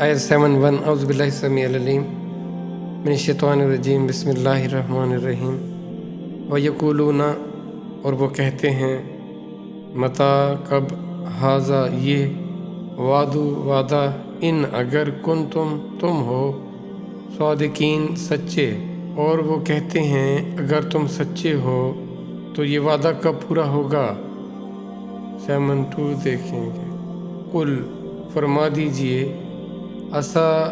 آیت 71 اعوذ باللہ السمیع العلیم من الشیطان الرجیم بسم اللہ الرحمن الرحیم وَيَقُولُونَ اور وہ کہتے ہیں متا کب ھذا یہ وعدہ ان اگر تم ہو صادقین سچے، اور وہ کہتے ہیں اگر تم سچے ہو تو یہ وعدہ کب پورا ہوگا۔ 72 دیکھیں گے۔ قل فرما دیجئے عسیٰ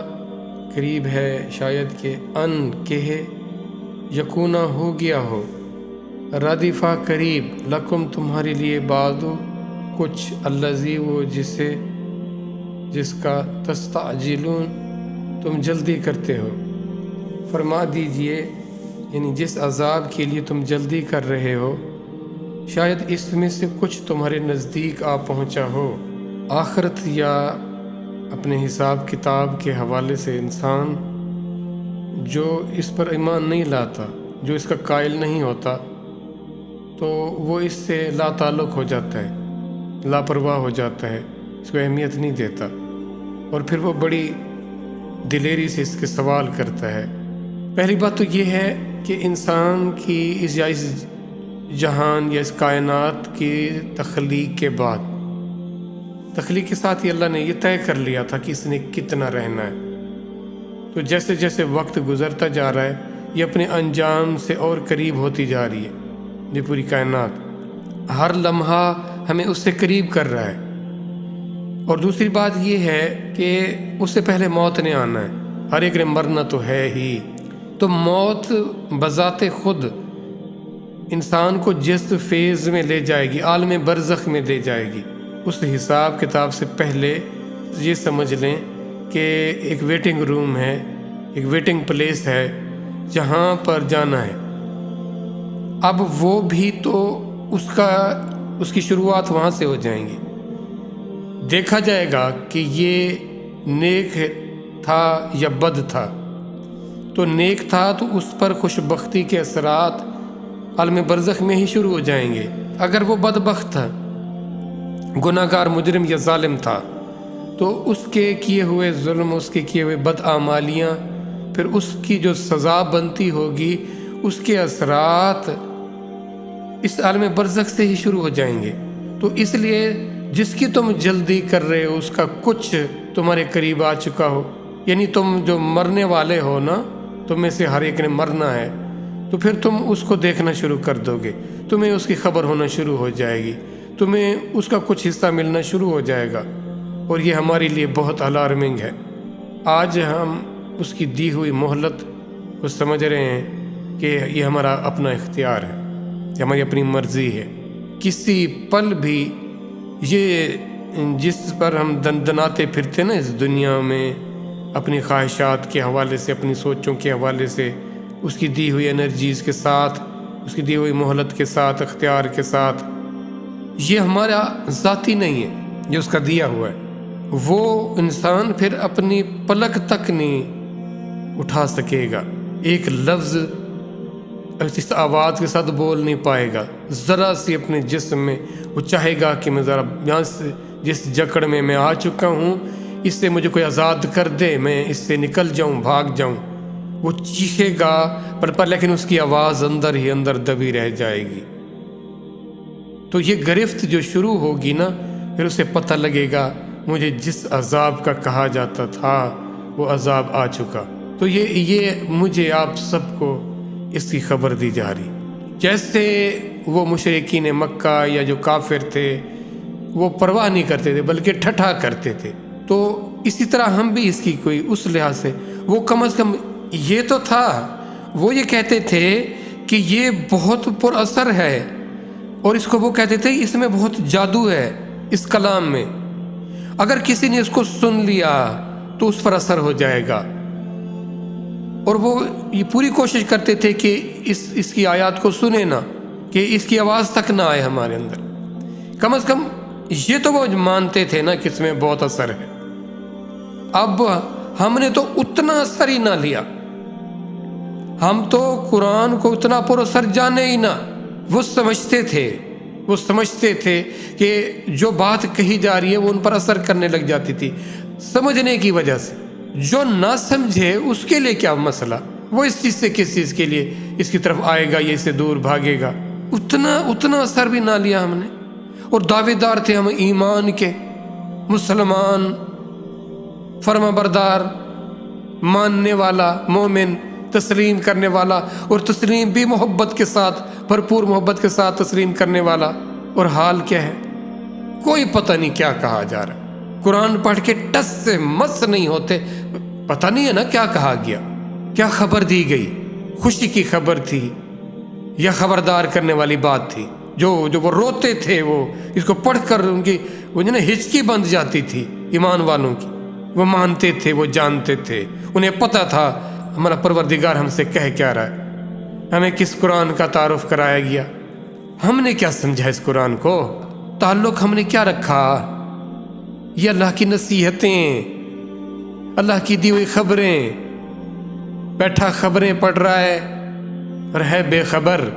قریب ہے شاید کہ کہ یکونہ ہو گیا ہو ردیفہ قریب لکم تمہارے لیے بعض کچھ الذی وہ جس کا تستعجلون تم جلدی کرتے ہو۔ فرما دیجئے یعنی جس عذاب کے لیے تم جلدی کر رہے ہو شاید اس میں سے کچھ تمہارے نزدیک آ پہنچا ہو۔ آخرت یا اپنے حساب کتاب کے حوالے سے انسان جو اس پر ایمان نہیں لاتا، جو اس کا قائل نہیں ہوتا، تو وہ اس سے لا تعلق ہو جاتا ہے، لاپرواہ ہو جاتا ہے، اس کو اہمیت نہیں دیتا، اور پھر وہ بڑی دلیری سے اس کے سوال کرتا ہے۔ پہلی بات تو یہ ہے کہ انسان کی اس جہان یا اس کائنات کی تخلیق کے بعد، تخلیق کے ساتھ ہی اللہ نے یہ طے کر لیا تھا کہ اس نے کتنا رہنا ہے۔ تو جیسے جیسے وقت گزرتا جا رہا ہے یہ اپنے انجام سے اور قریب ہوتی جا رہی ہے۔ یہ پوری کائنات ہر لمحہ ہمیں اس سے قریب کر رہا ہے۔ اور دوسری بات یہ ہے کہ اس سے پہلے موت نے آنا ہے، ہر ایک نے مرنا تو ہے ہی۔ تو موت بذات خود انسان کو جس فیز میں لے جائے گی، عالم برزخ میں لے جائے گی، اس حساب کتاب سے پہلے یہ سمجھ لیں کہ ایک ویٹنگ روم ہے، ایک ویٹنگ پلیس ہے جہاں پر جانا ہے۔ اب وہ بھی تو اس کی شروعات وہاں سے ہو جائیں گی۔ دیکھا جائے گا کہ یہ نیک تھا یا بد تھا۔ تو نیک تھا تو اس پر خوشبختی کے اثرات عالم برزخ میں ہی شروع ہو جائیں گے۔ اگر وہ بدبخت تھا، گناہگار مجرم یا ظالم تھا، تو اس کے کیے ہوئے ظلم، اس کے کیے ہوئے بدعمالیاں، پھر اس کی جو سزا بنتی ہوگی، اس کے اثرات اس عالم برزخ سے ہی شروع ہو جائیں گے۔ تو اس لیے جس کی تم جلدی کر رہے ہو اس کا کچھ تمہارے قریب آ چکا ہو، یعنی تم جو مرنے والے ہو نا، تم میں سے ہر ایک نے مرنا ہے، تو پھر تم اس کو دیکھنا شروع کر دو گے، تمہیں اس کی خبر ہونا شروع ہو جائے گی، تمہیں اس کا کچھ حصہ ملنا شروع ہو جائے گا، اور یہ ہمارے لیے بہت الارمنگ ہے۔ آج ہم اس کی دی ہوئی مہلت کو سمجھ رہے ہیں کہ یہ ہمارا اپنا اختیار ہے، یہ ہماری اپنی مرضی ہے۔ کسی پل بھی یہ جس پر ہم دندناتے پھرتے نا اس دنیا میں، اپنی خواہشات کے حوالے سے، اپنی سوچوں کے حوالے سے، اس کی دی ہوئی انرجیز کے ساتھ، اس کی دی ہوئی مہلت کے ساتھ، اختیار کے ساتھ، یہ ہمارا ذاتی نہیں ہے، یہ اس کا دیا ہوا ہے۔ وہ انسان پھر اپنی پلک تک نہیں اٹھا سکے گا، ایک لفظ اس آواز کے ساتھ بول نہیں پائے گا، ذرا سی اپنے جسم میں وہ چاہے گا کہ میں ذرا یہاں سے جس جکڑ میں آ چکا ہوں اس سے مجھے کوئی آزاد کر دے، میں اس سے نکل جاؤں، بھاگ جاؤں، وہ چیخے گا پر لیکن اس کی آواز اندر ہی اندر دبی رہ جائے گی۔ تو یہ گرفت جو شروع ہوگی نا، پھر اسے پتہ لگے گا مجھے جس عذاب کا کہا جاتا تھا وہ عذاب آ چکا۔ تو یہ مجھے آپ سب کو اس کی خبر دی جا رہی۔ جیسے وہ مشرکین مکہ یا جو کافر تھے وہ پرواہ نہیں کرتے تھے بلکہ ٹھٹھا کرتے تھے، تو اسی طرح ہم بھی اس کی کوئی اس لحاظ سے، وہ کم از کم یہ تو تھا، وہ یہ کہتے تھے کہ یہ بہت پر اثر ہے، اور اس کو وہ کہتے تھے اس میں بہت جادو ہے اس کلام میں، اگر کسی نے اس کو سن لیا تو اس پر اثر ہو جائے گا۔ اور وہ یہ پوری کوشش کرتے تھے کہ اس کی آیات کو سنیں نا، کہ اس کی آواز تک نہ آئے ہمارے اندر، کم از کم یہ تو وہ مانتے تھے نا کہ اس میں بہت اثر ہے۔ اب ہم نے تو اتنا اثر ہی نہ لیا، ہم تو قرآن کو اتنا پر اثر جانے ہی نہ۔ وہ سمجھتے تھے کہ جو بات کہی جا رہی ہے وہ ان پر اثر کرنے لگ جاتی تھی۔ سمجھنے کی وجہ سے، جو نہ سمجھے اس کے لیے کیا مسئلہ، وہ اس چیز سے کس چیز کے لیے اس کی طرف آئے گا یا اس سے دور بھاگے گا، اتنا اثر بھی نہ لیا ہم نے۔ اور دعوے دار تھے ہم ایمان کے، مسلمان، فرما بردار، ماننے والا، مومن، تسلیم کرنے والا، اور تسلیم بھی محبت کے ساتھ، بھرپور محبت کے ساتھ تسلیم کرنے والا۔ اور حال کیا ہے؟ کوئی پتہ نہیں کیا کہا جا رہا ہے، قرآن پڑھ کے ٹس سے مس نہیں ہوتے، پتہ نہیں ہے نا کیا کہا گیا، کیا خبر دی گئی، خوشی کی خبر تھی یا خبردار کرنے والی بات تھی؟ جو وہ روتے تھے، وہ اس کو پڑھ کر ان کی وہ ہچکی بند جاتی تھی ایمان والوں کی، وہ مانتے تھے، وہ جانتے تھے، انہیں پتہ تھا ہمارا پروردگار ہم سے کہہ کیا رہا ہے، ہمیں کس قرآن کا تعارف کرایا گیا، ہم نے کیا سمجھا اس قرآن کو، تعلق ہم نے کیا رکھا، یہ اللہ کی نصیحتیں، اللہ کی دی ہوئی خبریں، بیٹھا خبریں پڑھ رہا ہے اور ہے بے خبر،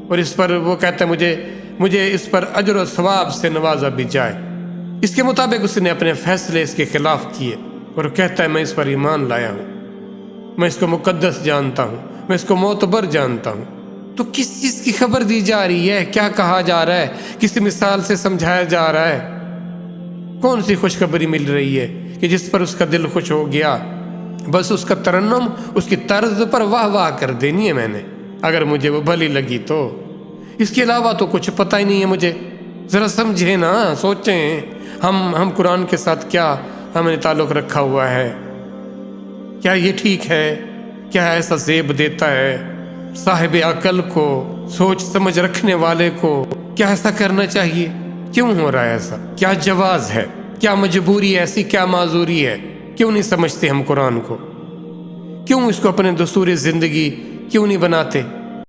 اور اس پر وہ کہتا ہے مجھے اس پر اجر و ثواب سے نوازا بھی جائے، اس کے مطابق اس نے اپنے فیصلے اس کے خلاف کیے، اور کہتا ہے میں اس پر ایمان لایا ہوں، میں اس کو مقدس جانتا ہوں، میں اس کو معتبر جانتا ہوں۔ تو کس چیز کی خبر دی جا رہی ہے، کیا کہا جا رہا ہے، کس مثال سے سمجھایا جا رہا ہے، کون سی خوشخبری مل رہی ہے کہ جس پر اس کا دل خوش ہو گیا، بس اس کا ترنم، اس کی طرز پر واہ واہ کر دینی ہے میں نے، اگر مجھے وہ بھلی لگی تو، اس کے علاوہ تو کچھ پتہ ہی نہیں ہے مجھے۔ ذرا سمجھیں نا، سوچیں ہم قرآن کے ساتھ کیا ہم نے تعلق رکھا ہوا ہے، کیا یہ ٹھیک ہے، کیا ایسا زیب دیتا ہے صاحب عقل کو، سوچ سمجھ رکھنے والے کو، کیا ایسا کرنا چاہیے، کیوں ہو رہا ہے ایسا، کیا جواز ہے، کیا مجبوری ہے ایسی، کیا معذوری ہے، کیوں نہیں سمجھتے ہم قرآن کو، کیوں اس کو اپنے دستور زندگی کیوں نہیں بناتے؟